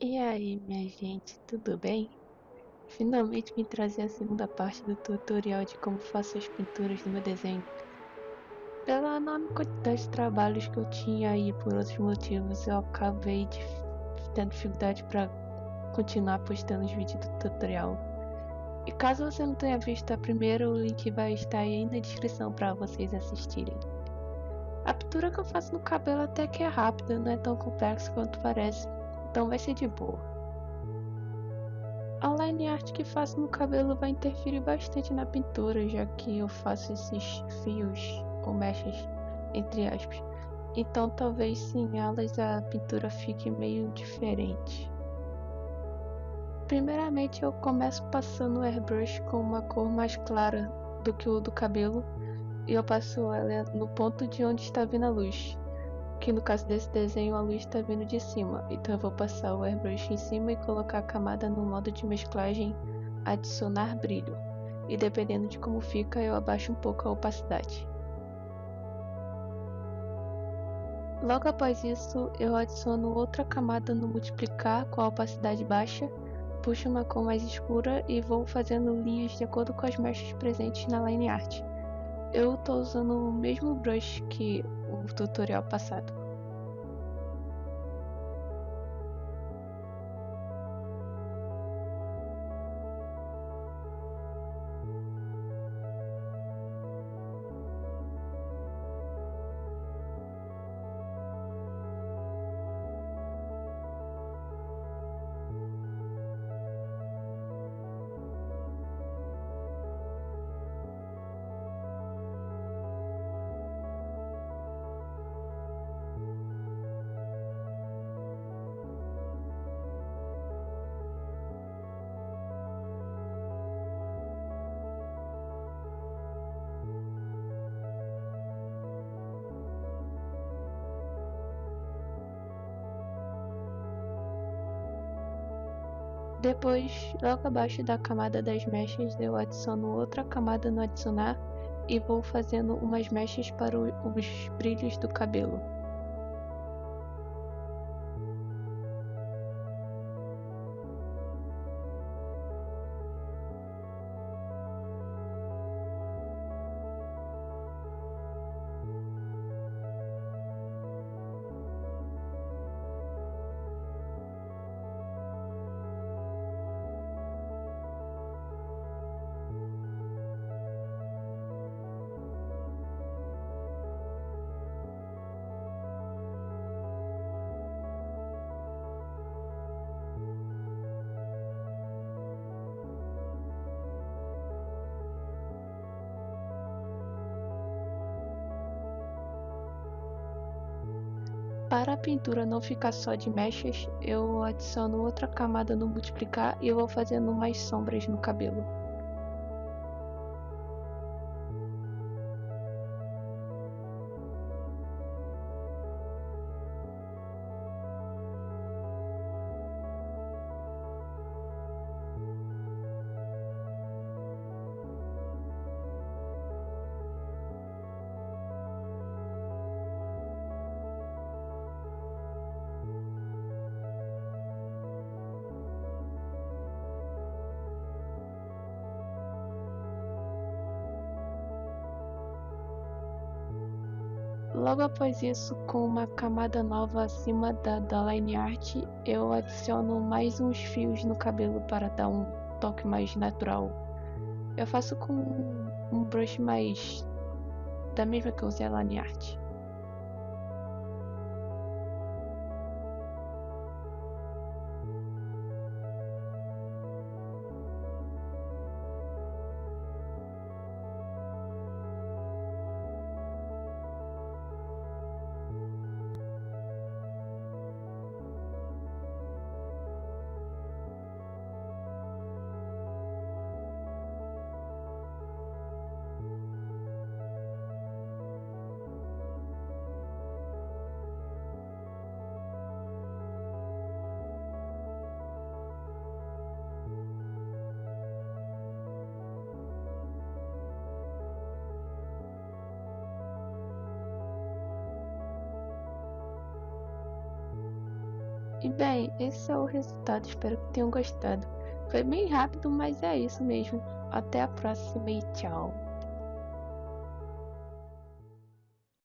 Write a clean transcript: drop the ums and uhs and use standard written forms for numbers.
E aí, minha gente, tudo bem? Finalmente me trazer a segunda parte do tutorial de como faço as pinturas do meu desenho. Pela enorme quantidade de trabalhos que eu tinha e por outros motivos, eu acabei tendo dificuldade para continuar postando os vídeos do tutorial. E caso você não tenha visto a primeira, o link vai estar aí na descrição para vocês assistirem. A pintura que eu faço no cabelo até que é rápida, não é tão complexo quanto parece, então vai ser de boa. A line art que faço no cabelo vai interferir bastante na pintura, já que eu faço esses fios ou mechas, entre aspas. Então talvez sem elas a pintura fique meio diferente. Primeiramente eu começo passando o airbrush com uma cor mais clara do que o do cabelo e eu passo ela no ponto de onde está vindo a luz. Que no caso desse desenho a luz está vindo de cima, então eu vou passar o airbrush em cima e colocar a camada no modo de mesclagem adicionar brilho, e dependendo de como fica eu abaixo um pouco a opacidade. Logo após isso eu adiciono outra camada no multiplicar com a opacidade baixa, puxo uma cor mais escura e vou fazendo linhas de acordo com as mechas presentes na line art. Eu estou usando o mesmo brush que o tutorial passado. Depois, logo abaixo da camada das mechas, eu adiciono outra camada no adicionar e vou fazendo umas mechas para os brilhos do cabelo. Para a pintura não ficar só de mechas, eu adiciono outra camada no multiplicar e vou fazendo mais sombras no cabelo. Logo após isso, com uma camada nova acima da line art, eu adiciono mais uns fios no cabelo para dar um toque mais natural. Eu faço com um brush mais da mesma que eu usei a line art. E bem, esse é o resultado, espero que tenham gostado. Foi bem rápido, mas é isso mesmo. Até a próxima e tchau.